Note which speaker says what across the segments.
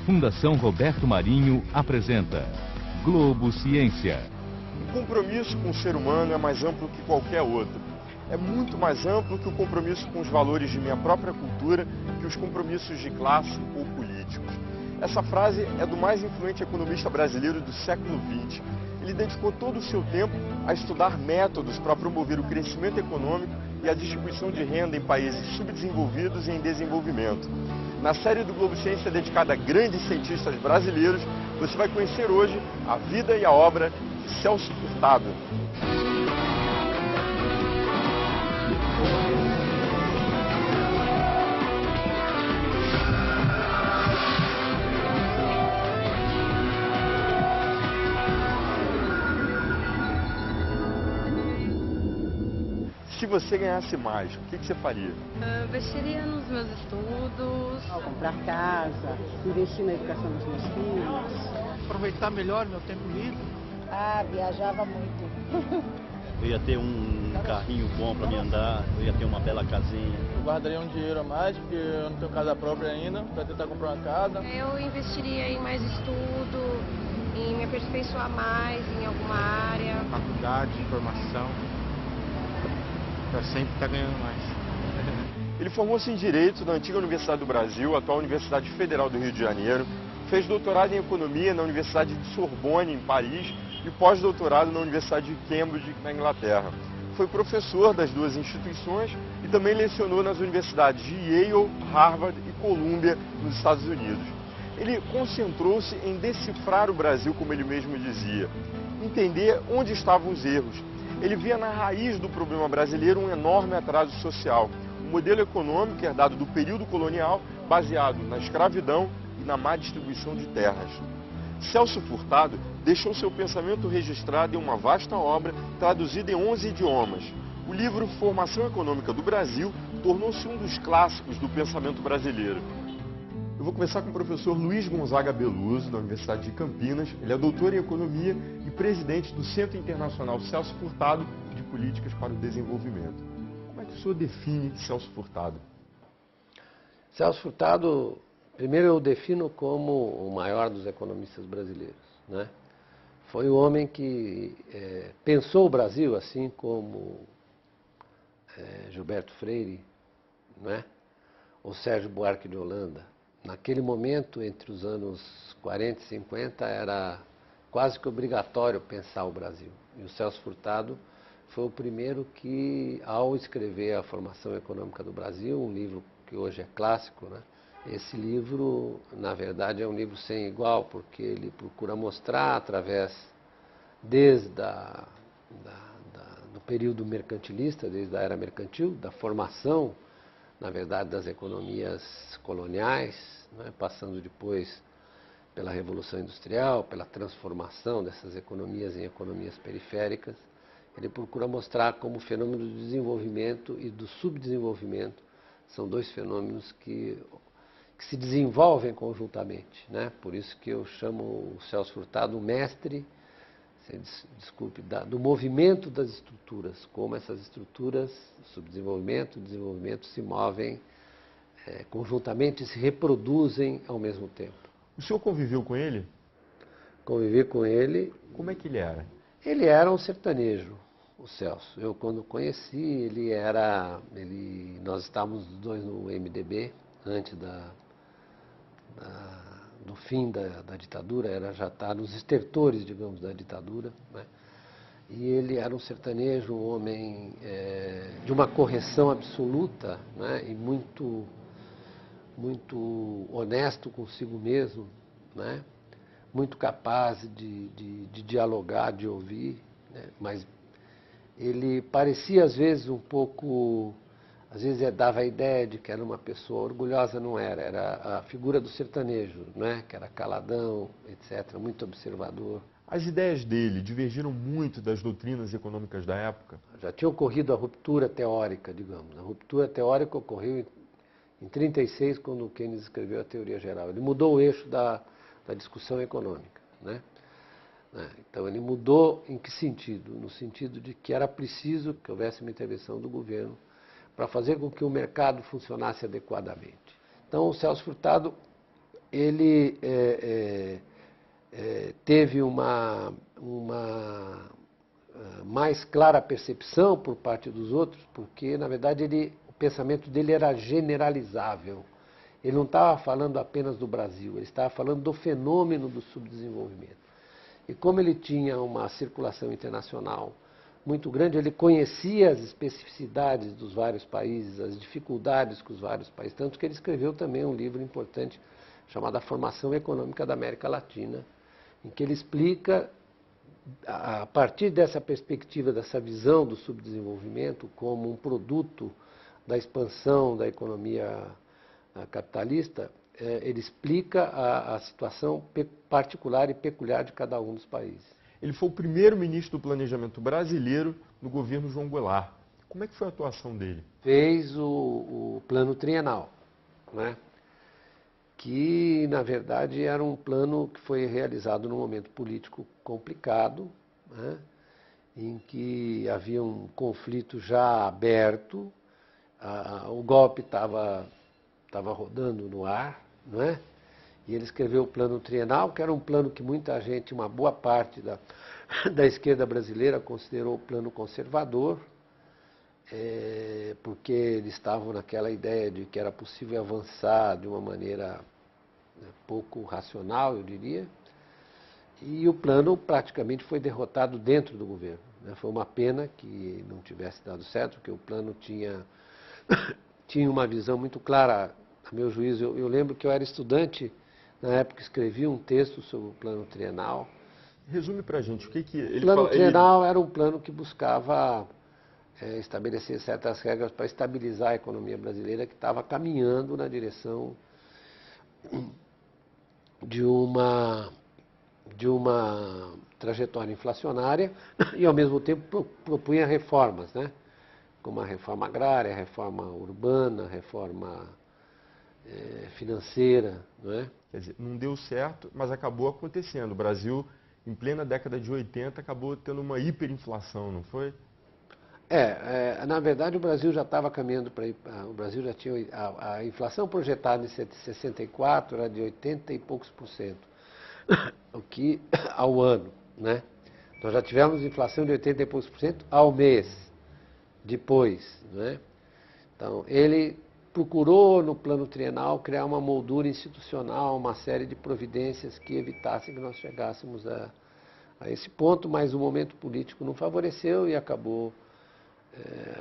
Speaker 1: Fundação Roberto Marinho apresenta Globo Ciência.
Speaker 2: O compromisso com o ser humano é mais amplo que qualquer outro. É muito mais amplo que o compromisso com os valores de minha própria cultura, que os compromissos de classe ou políticos. Essa frase é do mais influente economista brasileiro do século XX. Ele dedicou todo o seu tempo a estudar métodos para promover o crescimento econômico e a distribuição de renda em países subdesenvolvidos e em desenvolvimento. Na série do Globo Ciência dedicada a grandes cientistas brasileiros, você vai conhecer hoje a vida e a obra de Celso Furtado. Se você ganhasse mais, o que você faria?
Speaker 3: Investiria nos meus estudos.
Speaker 4: Comprar casa, investir na educação dos meus filhos.
Speaker 5: Aproveitar melhor meu tempo livre.
Speaker 4: Viajava muito.
Speaker 6: Eu ia ter um carrinho bom para me andar, eu ia ter uma bela casinha.
Speaker 7: Eu guardaria um dinheiro a mais, porque eu não tenho casa própria ainda, para tentar comprar uma casa.
Speaker 3: Eu investiria em mais estudo, em me aperfeiçoar mais em alguma área.
Speaker 5: Faculdade, formação, para sempre estar ganhando mais.
Speaker 2: Ele formou-se em Direito na antiga Universidade do Brasil, atual Universidade Federal do Rio de Janeiro, fez doutorado em Economia na Universidade de Sorbonne, em Paris, e pós-doutorado na Universidade de Cambridge, na Inglaterra. Foi professor das duas instituições e também lecionou nas universidades de Yale, Harvard e Columbia, nos Estados Unidos. Ele concentrou-se em decifrar o Brasil, como ele mesmo dizia, entender onde estavam os erros. Ele via na raiz do problema brasileiro um enorme atraso social, um modelo econômico herdado do período colonial, baseado na escravidão e na má distribuição de terras. Celso Furtado deixou seu pensamento registrado em uma vasta obra traduzida em 11 idiomas. O livro Formação Econômica do Brasil tornou-se um dos clássicos do pensamento brasileiro. Eu vou começar com o professor Luiz Gonzaga Beluso, da Universidade de Campinas. Ele é doutor em Economia e presidente do Centro Internacional Celso Furtado de Políticas para o Desenvolvimento. Como é que o senhor define Celso Furtado?
Speaker 8: Celso Furtado, primeiro eu o defino como o maior dos economistas brasileiros, né? Foi o homem que pensou o Brasil, assim como Gilberto Freire, né? Ou Sérgio Buarque de Holanda. Naquele momento, entre os anos 40 e 50, era quase que obrigatório pensar o Brasil. E o Celso Furtado foi o primeiro que, ao escrever A Formação Econômica do Brasil, um livro que hoje é clássico, né? Esse livro, na verdade, é um livro sem igual, porque ele procura mostrar, desde do período mercantilista, desde a era mercantil, da formação, na verdade, das economias coloniais, né, passando depois pela Revolução Industrial, pela transformação dessas economias em economias periféricas. Ele procura mostrar como o fenômeno do desenvolvimento e do subdesenvolvimento são dois fenômenos que se desenvolvem conjuntamente, né? Por isso que eu chamo o Celso Furtado o mestre, do movimento das estruturas, como essas estruturas, subdesenvolvimento e desenvolvimento, se movem conjuntamente e se reproduzem ao mesmo tempo.
Speaker 2: O senhor conviveu com ele?
Speaker 8: Convivi com ele.
Speaker 2: Como é que ele era?
Speaker 8: Ele era um sertanejo, o Celso. Eu, quando conheci, nós estávamos os dois no MDB, antes do fim da ditadura, já está nos estertores, digamos, da ditadura, né? E ele era um sertanejo, um homem de uma correção absoluta, né? E muito honesto consigo mesmo, né? Muito capaz de dialogar, de ouvir, né? Mas ele parecia às vezes um pouco... Às vezes dava a ideia de que era uma pessoa orgulhosa, não era. Era a figura do sertanejo, né? Que era caladão, etc., muito observador.
Speaker 2: As ideias dele divergiram muito das doutrinas econômicas da época?
Speaker 8: Já tinha ocorrido a ruptura teórica, digamos. A ruptura teórica ocorreu em 1936, quando Keynes escreveu a Teoria Geral. Ele mudou o eixo da discussão econômica, né? Então ele mudou em que sentido? No sentido de que era preciso que houvesse uma intervenção do governo para fazer com que o mercado funcionasse adequadamente. Então o Celso Furtado ele teve uma mais clara percepção por parte dos outros, porque, na verdade, o pensamento dele era generalizável. Ele não estava falando apenas do Brasil, ele estava falando do fenômeno do subdesenvolvimento. E como ele tinha uma circulação internacional muito grande, ele conhecia as especificidades dos vários países, as dificuldades que os vários países, tanto que ele escreveu também um livro importante chamado A Formação Econômica da América Latina, em que ele explica, a partir dessa perspectiva, dessa visão do subdesenvolvimento como um produto da expansão da economia capitalista, ele explica a situação particular e peculiar de cada um dos países.
Speaker 2: Ele foi o primeiro ministro do planejamento brasileiro no governo João Goulart. Como é que foi a atuação dele?
Speaker 8: Fez o plano trienal, né? Que, na verdade, era um plano que foi realizado num momento político complicado, né? Em que havia um conflito já aberto, o golpe estava rodando no ar, não é? E ele escreveu o plano trienal, que era um plano que muita gente, uma boa parte da esquerda brasileira considerou o plano conservador, porque eles estavam naquela ideia de que era possível avançar de uma maneira pouco racional, eu diria, e o plano praticamente foi derrotado dentro do governo, né? Foi uma pena que não tivesse dado certo, porque o plano tinha uma visão muito clara, a meu juízo. Eu lembro que eu era estudante, na época escrevi um texto sobre o plano trienal.
Speaker 2: Resume pra gente, o que ele
Speaker 8: O plano
Speaker 2: fala?
Speaker 8: trienal era um plano que buscava estabelecer certas regras para estabilizar a economia brasileira, que estava caminhando na direção de uma trajetória inflacionária e, ao mesmo tempo, propunha reformas, né? Como a reforma agrária, a reforma urbana, a reforma financeira, não é?
Speaker 2: Quer dizer, não deu certo, mas acabou acontecendo. O Brasil, em plena década de 80, acabou tendo uma hiperinflação, não foi?
Speaker 8: Na verdade, o Brasil já estava caminhando para ir. O Brasil já tinha. A inflação projetada em 64 era de 80 e poucos %, o que ao ano, né? Nós já tivemos inflação de 80 e poucos % ao mês, depois, né? Então, ele procurou, no plano trienal, criar uma moldura institucional, uma série de providências que evitassem que nós chegássemos a esse ponto, mas o momento político não favoreceu e acabou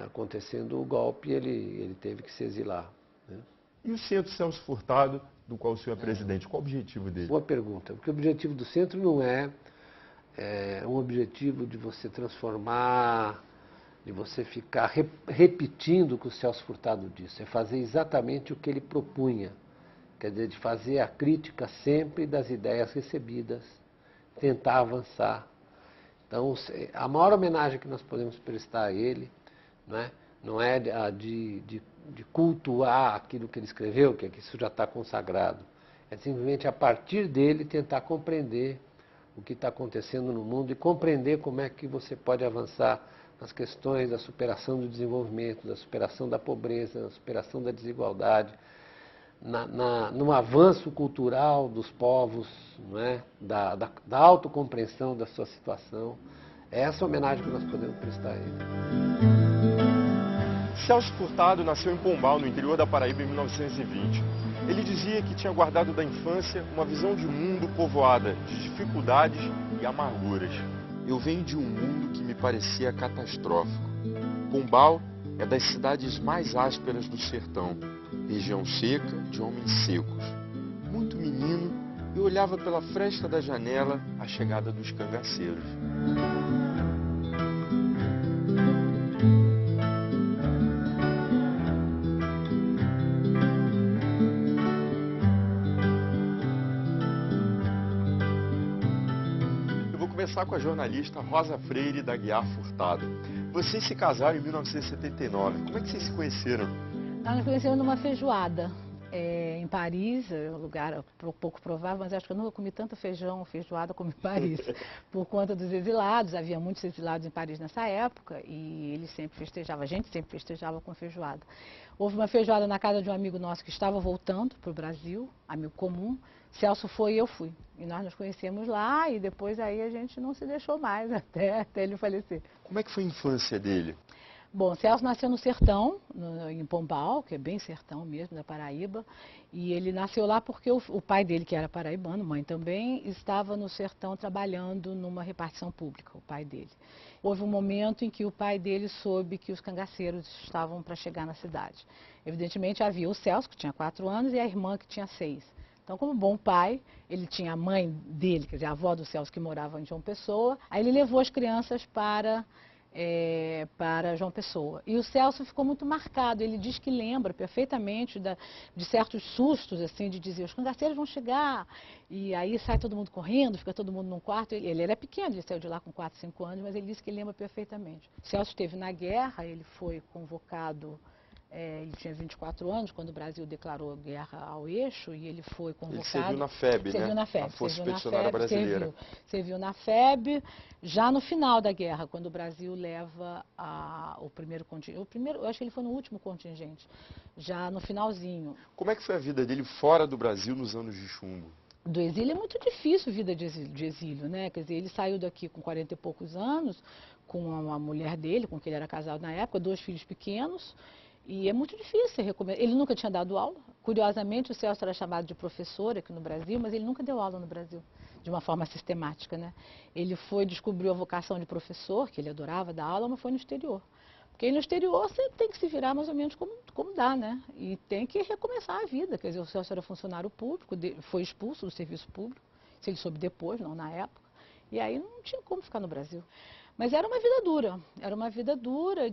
Speaker 8: acontecendo o golpe, ele teve que se exilar, né?
Speaker 2: E o Centro Celso Furtado, do qual o senhor é presidente, qual o objetivo dele?
Speaker 8: Boa pergunta, porque o objetivo do centro não é um objetivo de você transformar, de você ficar repetindo o que o Celso Furtado disse, é fazer exatamente o que ele propunha, quer dizer, de fazer a crítica sempre das ideias recebidas, tentar avançar. Então, a maior homenagem que nós podemos prestar a ele, né, não é a de cultuar aquilo que ele escreveu, que isso já está consagrado, é simplesmente a partir dele tentar compreender o que está acontecendo no mundo e compreender como é que você pode avançar nas questões da superação do desenvolvimento, da superação da pobreza, da superação da desigualdade, no avanço cultural dos povos, não é? da autocompreensão da sua situação. É essa homenagem que nós podemos prestar a ele.
Speaker 2: Celso Furtado nasceu em Pombal, no interior da Paraíba, em 1920. Ele dizia que tinha guardado da infância uma visão de mundo povoada de dificuldades e amarguras. Eu venho de um mundo que me parecia catastrófico. Pombal é das cidades mais ásperas do sertão, região seca de homens secos. Muito menino, eu olhava pela fresta da janela a chegada dos cangaceiros. Começar com a jornalista Rosa Freire da Aguiar Furtado. Vocês se casaram em 1979. Como é que vocês se conheceram?
Speaker 9: Nós nos conhecemos numa feijoada em em Paris, um lugar pouco provável, mas acho que eu nunca comi tanta feijoada como em Paris, por conta dos exilados. Havia muitos exilados em Paris nessa época e ele sempre festejava, a gente sempre festejava com feijoada. Houve uma feijoada na casa de um amigo nosso que estava voltando para o Brasil, amigo comum. Celso foi e eu fui. E nós nos conhecemos lá e depois aí a gente não se deixou mais até ele falecer.
Speaker 2: Como é que foi a infância dele?
Speaker 9: Bom, Celso nasceu no sertão, em Pombal, que é bem sertão mesmo, da Paraíba. E ele nasceu lá porque o pai dele, que era paraibano, mãe também, estava no sertão trabalhando numa repartição pública, o pai dele. Houve um momento em que o pai dele soube que os cangaceiros estavam para chegar na cidade. Evidentemente havia o Celso, que tinha 4 anos, e a irmã, que tinha 6. Então, como bom pai, ele tinha a mãe dele, quer dizer, a avó do Celso, que morava em João Pessoa. Aí ele levou as crianças para João Pessoa. E o Celso ficou muito marcado. Ele diz que lembra perfeitamente de certos sustos, assim, de dizer, os cangaceiros vão chegar. E aí sai todo mundo correndo, fica todo mundo num quarto. Ele era pequeno, ele saiu de lá com 4, 5 anos, mas ele disse que lembra perfeitamente. O Celso esteve na guerra, ele foi convocado... ele tinha 24 anos quando o Brasil declarou guerra ao eixo e ele foi convocado.
Speaker 2: Ele serviu na FEB, né?
Speaker 9: Na FEB,
Speaker 2: a Força Expedicionária Brasileira.
Speaker 9: Serviu na FEB, já no final da guerra, quando o Brasil leva o primeiro contingente. Eu acho que ele foi no último contingente, já no finalzinho.
Speaker 2: Como é que foi a vida dele fora do Brasil nos anos de chumbo?
Speaker 9: Do exílio é muito difícil a vida de exílio, né? Quer dizer, ele saiu daqui com 40 e poucos anos, com a mulher dele, com quem ele era casado na época, 2 filhos pequenos. E é muito difícil recomeçar. Ele nunca tinha dado aula. Curiosamente, o Celso era chamado de professor aqui no Brasil, mas ele nunca deu aula no Brasil, de uma forma sistemática, né? Ele descobriu a vocação de professor, que ele adorava dar aula, mas foi no exterior. Porque aí no exterior você tem que se virar mais ou menos como dá, né? E tem que recomeçar a vida. Quer dizer, o Celso era funcionário público, foi expulso do serviço público, se ele soube depois, não na época. E aí não tinha como ficar no Brasil. Mas era uma vida dura,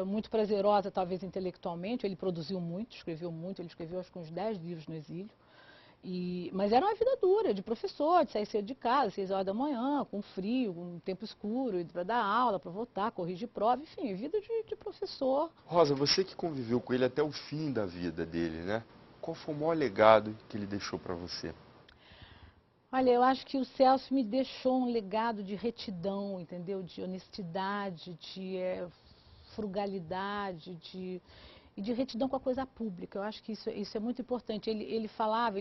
Speaker 9: muito prazerosa, talvez intelectualmente. Ele produziu muito, escreveu muito, ele escreveu acho que uns 10 livros no exílio. Mas era uma vida dura, de professor, de sair cedo de casa, 6 horas da manhã, com frio, com tempo escuro, para dar aula, para voltar, corrigir prova, enfim, vida de professor.
Speaker 2: Rosa, você que conviveu com ele até o fim da vida dele, né? Qual foi o maior legado que ele deixou para você?
Speaker 9: Olha, eu acho que o Celso me deixou um legado de retidão, entendeu? De honestidade, de frugalidade, e de retidão com a coisa pública. Eu acho que isso é muito importante. Ele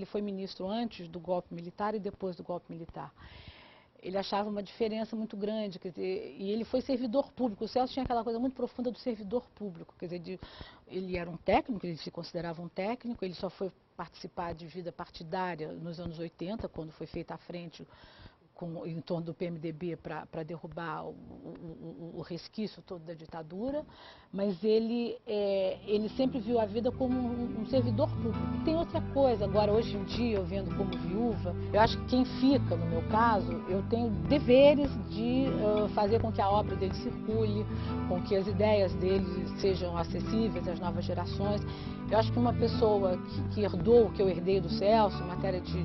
Speaker 9: foi ministro antes do golpe militar e depois do golpe militar. Ele achava uma diferença muito grande, quer dizer, e ele foi servidor público. O Celso tinha aquela coisa muito profunda do servidor público, quer dizer, ele era um técnico, ele se considerava um técnico, ele só foi participar de vida partidária nos anos 80, quando foi feita a frente em torno do PMDB para derrubar o resquício todo da ditadura, mas ele sempre viu a vida como um servidor público. E tem outra coisa, agora hoje em dia, eu vendo como viúva, eu acho que quem fica, no meu caso, eu tenho deveres de fazer com que a obra dele circule, com que as ideias dele sejam acessíveis às novas gerações. Eu acho que uma pessoa que herdou o que eu herdei do Celso, em matéria de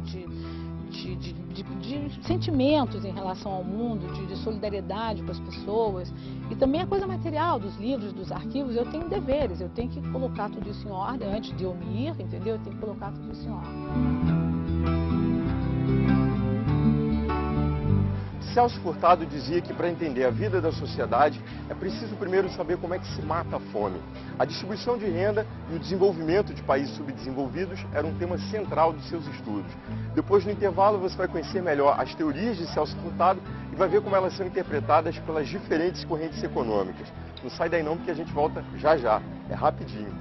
Speaker 9: sentimentos em relação ao mundo, de solidariedade com as pessoas, e também a coisa material dos livros, dos arquivos, eu tenho deveres, eu tenho que colocar tudo isso em ordem antes de eu me ir, entendeu? Eu tenho que colocar tudo isso em ordem.
Speaker 2: Celso Furtado dizia que para entender a vida da sociedade é preciso primeiro saber como é que se mata a fome. A distribuição de renda e o desenvolvimento de países subdesenvolvidos era um tema central dos seus estudos. Depois, no intervalo, você vai conhecer melhor as teorias de Celso Furtado e vai ver como elas são interpretadas pelas diferentes correntes econômicas. Não sai daí não, porque a gente volta já já. É rapidinho.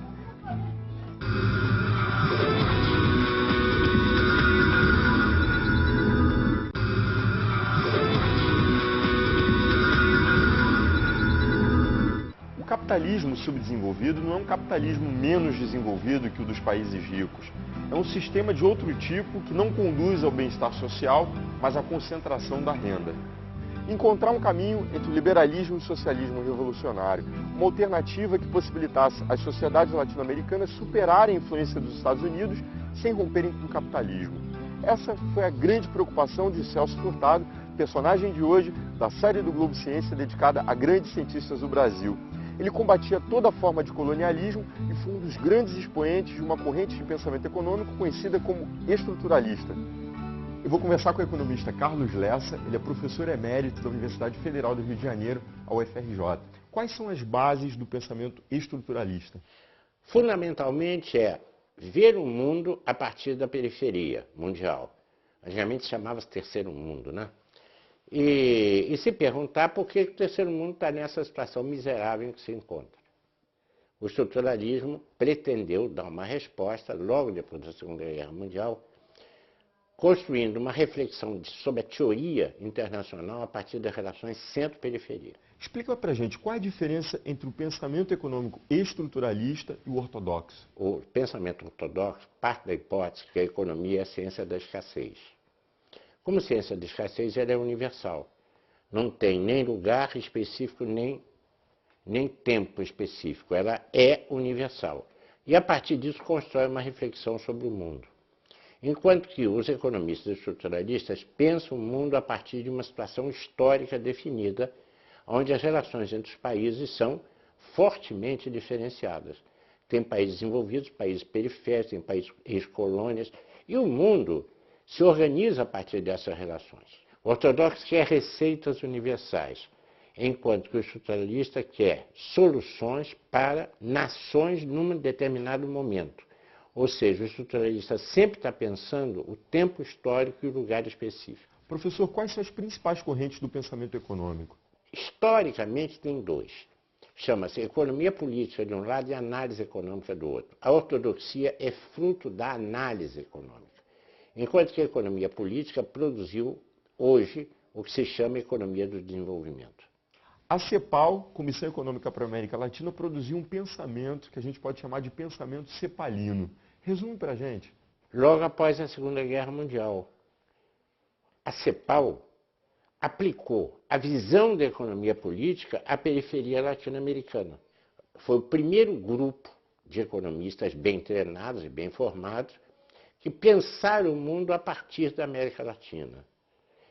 Speaker 2: O capitalismo subdesenvolvido não é um capitalismo menos desenvolvido que o dos países ricos. É um sistema de outro tipo que não conduz ao bem-estar social, mas à concentração da renda. Encontrar um caminho entre o liberalismo e o socialismo revolucionário, uma alternativa que possibilitasse as sociedades latino-americanas superarem a influência dos Estados Unidos sem romperem com o capitalismo. Essa foi a grande preocupação de Celso Furtado, personagem de hoje da série do Globo Ciência dedicada a grandes cientistas do Brasil. Ele combatia toda forma de colonialismo e foi um dos grandes expoentes de uma corrente de pensamento econômico conhecida como estruturalista. Eu vou conversar com o economista Carlos Lessa, ele é professor emérito da Universidade Federal do Rio de Janeiro, a UFRJ. Quais são as bases do pensamento estruturalista?
Speaker 10: Fundamentalmente é ver o mundo a partir da periferia mundial. Antigamente chamava-se terceiro mundo, né? E se perguntar por que o terceiro mundo está nessa situação miserável em que se encontra. O estruturalismo pretendeu dar uma resposta, logo depois da Segunda Guerra Mundial, construindo uma reflexão sobre a teoria internacional a partir das relações centro-periferia.
Speaker 2: Explica pra gente qual é a diferença entre o pensamento econômico estruturalista e o ortodoxo.
Speaker 10: O pensamento ortodoxo parte da hipótese que a economia é a ciência da escassez. Como ciência da escassez, ela é universal. Não tem nem lugar específico, nem tempo específico. Ela é universal. E, a partir disso, constrói uma reflexão sobre o mundo. Enquanto que os economistas estruturalistas pensam o mundo a partir de uma situação histórica definida, onde as relações entre os países são fortemente diferenciadas. Tem países desenvolvidos, países periféricos, tem países ex-colônias, e o mundo se organiza a partir dessas relações. O ortodoxo quer receitas universais, enquanto que o estruturalista quer soluções para nações num determinado momento. Ou seja, o estruturalista sempre está pensando o tempo histórico e o lugar específico.
Speaker 2: Professor, quais são as principais correntes do pensamento econômico?
Speaker 10: Historicamente tem dois. Chama-se economia política de um lado e análise econômica do outro. A ortodoxia é fruto da análise econômica, enquanto que a economia política produziu hoje o que se chama economia do desenvolvimento.
Speaker 2: A CEPAL, Comissão Econômica para a América Latina, produziu um pensamento que a gente pode chamar de pensamento cepalino. Resume para a gente.
Speaker 10: Logo após a Segunda Guerra Mundial, a CEPAL aplicou a visão da economia política à periferia latino-americana. Foi o primeiro grupo de economistas bem treinados e bem formados que pensaram o mundo a partir da América Latina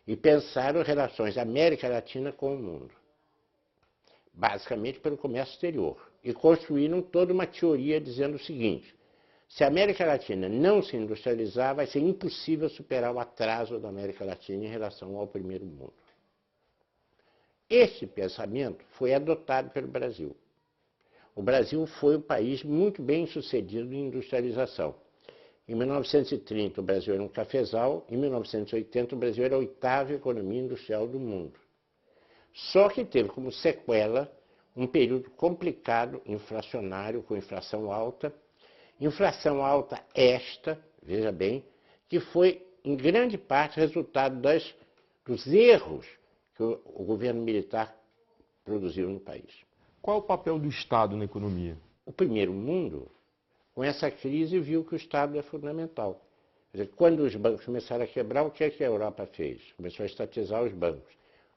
Speaker 10: e pensaram relações da América Latina com o mundo, basicamente pelo comércio exterior, e construíram toda uma teoria dizendo o seguinte: se a América Latina não se industrializar, vai ser impossível superar o atraso da América Latina em relação ao primeiro mundo. Este pensamento foi adotado pelo Brasil. O Brasil foi um país muito bem sucedido em industrialização. Em 1930, o Brasil era um cafezal, em 1980, o Brasil era a 8ª economia industrial do mundo. Só que teve como sequela um período complicado, inflacionário, com inflação alta esta, veja bem, que foi em grande parte resultado dos erros que o governo militar produziu no país.
Speaker 2: Qual é o papel do Estado na economia?
Speaker 10: O primeiro mundo, com essa crise, viu que o Estado é fundamental. Quer dizer, quando os bancos começaram a quebrar, o que é que a Europa fez? Começou a estatizar os bancos.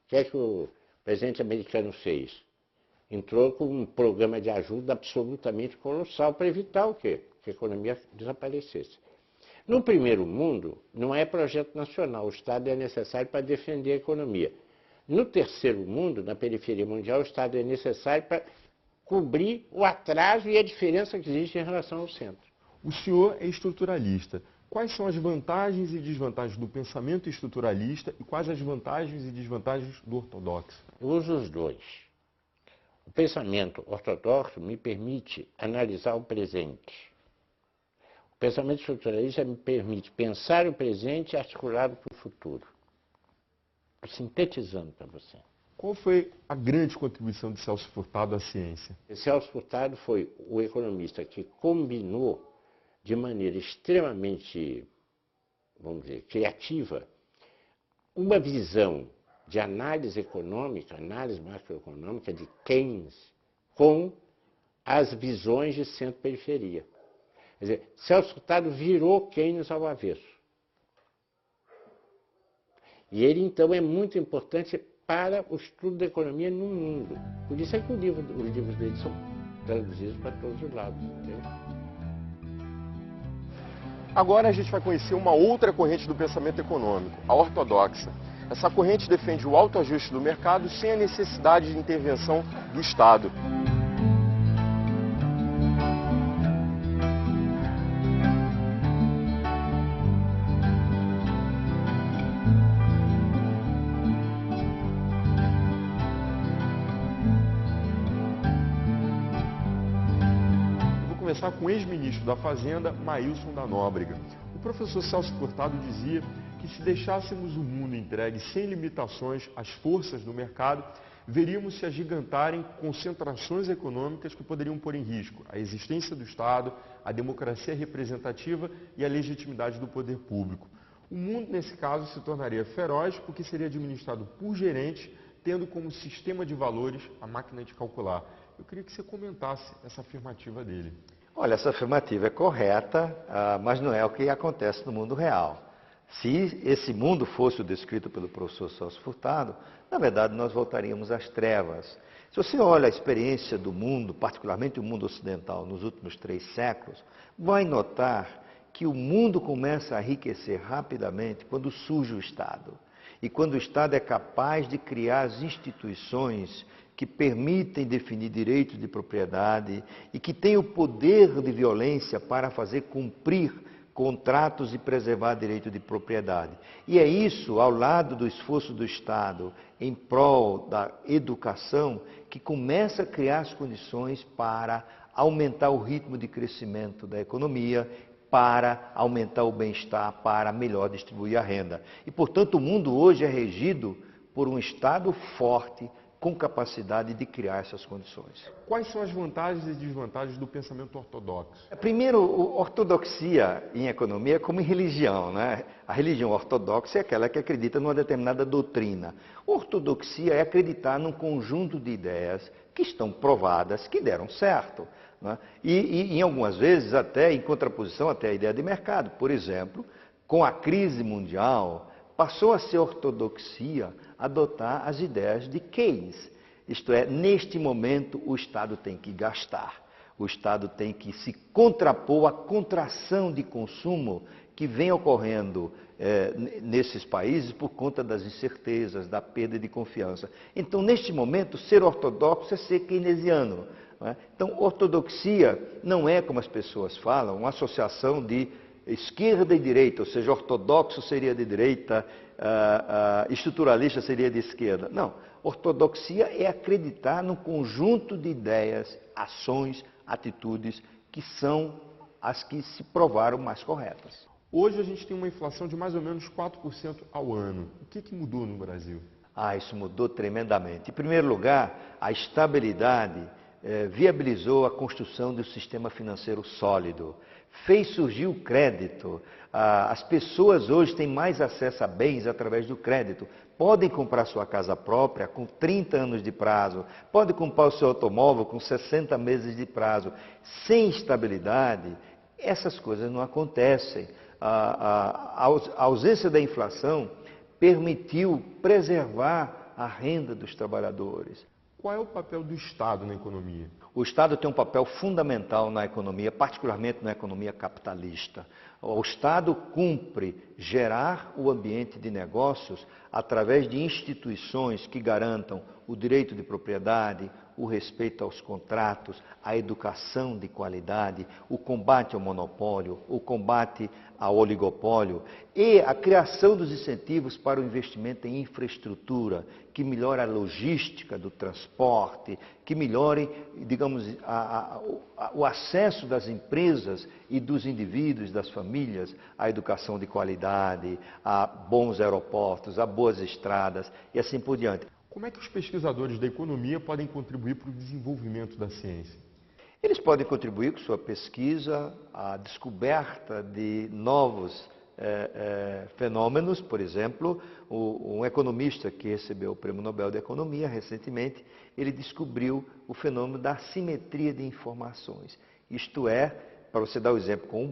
Speaker 10: O que é que o presidente americano fez? Entrou com um programa de ajuda absolutamente colossal para evitar o quê? Que a economia desaparecesse. No primeiro mundo, não é projeto nacional, o Estado é necessário para defender a economia. No terceiro mundo, na periferia mundial, o Estado é necessário para cobrir o atraso e a diferença que existe em relação ao centro.
Speaker 2: O senhor é estruturalista. Quais são as vantagens e desvantagens do pensamento estruturalista e quais as vantagens e desvantagens do ortodoxo?
Speaker 10: Eu uso os dois. O pensamento ortodoxo me permite analisar o presente. O pensamento estruturalista me permite pensar o presente articulado para o futuro. Sintetizando para você.
Speaker 2: Qual foi a grande contribuição de Celso Furtado à ciência?
Speaker 10: Celso Furtado foi o economista que combinou de maneira extremamente, vamos dizer, criativa, uma visão de análise econômica, análise macroeconômica de Keynes, com as visões de centro-periferia. Quer dizer, Celso Furtado virou Keynes ao avesso. E ele, então, é muito importante para o estudo da economia no mundo. Por isso é que os livros dele são traduzidos para todos os lados. Entendeu?
Speaker 2: Agora a gente vai conhecer uma outra corrente do pensamento econômico, a ortodoxa. Essa corrente defende o autoajuste do mercado sem a necessidade de intervenção do Estado. conversar com o ex-ministro da Fazenda, Maílson da Nóbrega. O professor Celso Furtado dizia que se deixássemos o mundo entregue sem limitações às forças do mercado, veríamos se agigantarem concentrações econômicas que poderiam pôr em risco a existência do Estado, a democracia representativa e a legitimidade do poder público. O mundo, nesse caso, se tornaria feroz porque seria administrado por gerentes, tendo como sistema de valores a máquina de calcular. Eu queria que você comentasse essa afirmativa dele.
Speaker 11: Olha, essa afirmativa é correta, mas não é o que acontece no mundo real. Se esse mundo fosse o descrito pelo professor Celso Furtado, na verdade nós voltaríamos às trevas. Se você olha a experiência do mundo, particularmente o mundo ocidental, nos últimos 3 séculos, vai notar que o mundo começa a enriquecer rapidamente quando surge o Estado. E quando o Estado é capaz de criar as instituições que permitem definir direitos de propriedade e que têm o poder de violência para fazer cumprir contratos e preservar direito de propriedade. E é isso, ao lado do esforço do Estado em prol da educação, que começa a criar as condições para aumentar o ritmo de crescimento da economia, para aumentar o bem-estar, para melhor distribuir a renda. E, portanto, o mundo hoje é regido por um Estado forte, com capacidade de criar essas condições.
Speaker 2: Quais são as vantagens e desvantagens do pensamento ortodoxo?
Speaker 11: Primeiro, ortodoxia em economia é como em religião, né? A religião ortodoxa é aquela que acredita numa determinada doutrina. Ortodoxia é acreditar num conjunto de ideias que estão provadas, que deram certo, né? E em algumas vezes até em contraposição até à ideia de mercado. Por exemplo, com a crise mundial, passou a ser ortodoxia adotar as ideias de Keynes. Isto é, neste momento o Estado tem que gastar. O Estado tem que se contrapor à contração de consumo que vem ocorrendo nesses países por conta das incertezas, da perda de confiança. Então, neste momento, ser ortodoxo é ser keynesiano, não é? Então, ortodoxia não é, como as pessoas falam, uma associação de esquerda e direita, ou seja, ortodoxo seria de direita, estruturalista seria de esquerda. Não, ortodoxia é acreditar num conjunto de ideias, ações, atitudes que são as que se provaram mais corretas.
Speaker 2: Hoje a gente tem uma inflação de mais ou menos 4% ao ano. O que mudou no Brasil?
Speaker 11: Isso mudou tremendamente. Em primeiro lugar, a estabilidade viabilizou a construção de um sistema financeiro sólido, fez surgir o crédito. As pessoas hoje têm mais acesso a bens através do crédito. Podem comprar sua casa própria com 30 anos de prazo, podem comprar o seu automóvel com 60 meses de prazo. Sem estabilidade, essas coisas não acontecem. A ausência da inflação permitiu preservar a renda dos trabalhadores.
Speaker 2: Qual é o papel do Estado na economia?
Speaker 11: O Estado tem um papel fundamental na economia, particularmente na economia capitalista. O Estado cumpre gerar o ambiente de negócios através de instituições que garantam o direito de propriedade, o respeito aos contratos, a educação de qualidade, o combate ao monopólio, o combate ao oligopólio e a criação dos incentivos para o investimento em infraestrutura, que melhore a logística do transporte, que melhore, digamos, o acesso das empresas e dos indivíduos, das famílias, à educação de qualidade, a bons aeroportos, a boas estradas e assim por diante.
Speaker 2: Como é que os pesquisadores da economia podem contribuir para o desenvolvimento da ciência?
Speaker 11: Eles podem contribuir com sua pesquisa, a descoberta de novos fenômenos. Por exemplo, um economista que recebeu o Prêmio Nobel de Economia recentemente, ele descobriu o fenômeno da assimetria de informações. Isto é, para você dar o exemplo com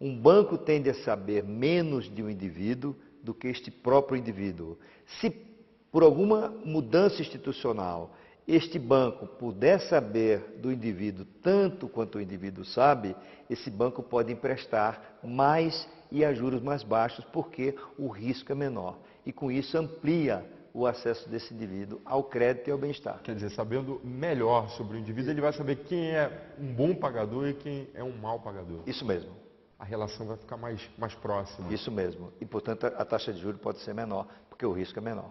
Speaker 11: um banco tende a saber menos de um indivíduo do que este próprio indivíduo. Se por alguma mudança institucional, este banco puder saber do indivíduo tanto quanto o indivíduo sabe, esse banco pode emprestar mais e a juros mais baixos, porque o risco é menor. E com isso amplia o acesso desse indivíduo ao crédito e ao bem-estar.
Speaker 2: Quer dizer, sabendo melhor sobre o indivíduo, ele vai saber quem é um bom pagador e quem é um mau pagador.
Speaker 11: Isso mesmo.
Speaker 2: A relação vai ficar mais próxima.
Speaker 11: Isso mesmo. E, portanto, a taxa de juros pode ser menor, porque o risco é menor.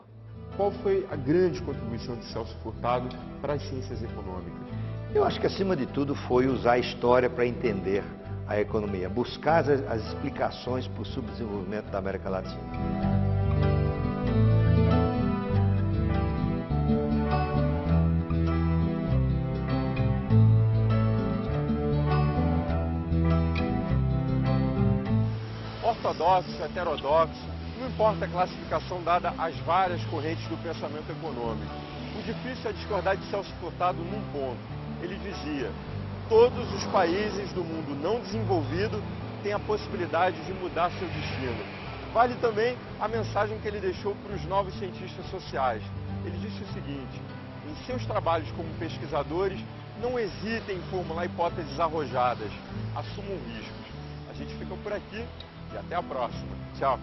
Speaker 2: Qual foi a grande contribuição de Celso Furtado para as ciências econômicas?
Speaker 11: Eu acho que, acima de tudo, foi usar a história para entender a economia, buscar as explicações para o subdesenvolvimento da América Latina.
Speaker 2: Ortodoxo, heterodoxo, não importa a classificação dada às várias correntes do pensamento econômico. O difícil é discordar de Celso Furtado num ponto. Ele dizia: todos os países do mundo não desenvolvido têm a possibilidade de mudar seu destino. Vale também a mensagem que ele deixou para os novos cientistas sociais. Ele disse o seguinte: em seus trabalhos como pesquisadores, não hesitem em formular hipóteses arrojadas, assumam riscos. A gente fica por aqui e até a próxima. Tchau!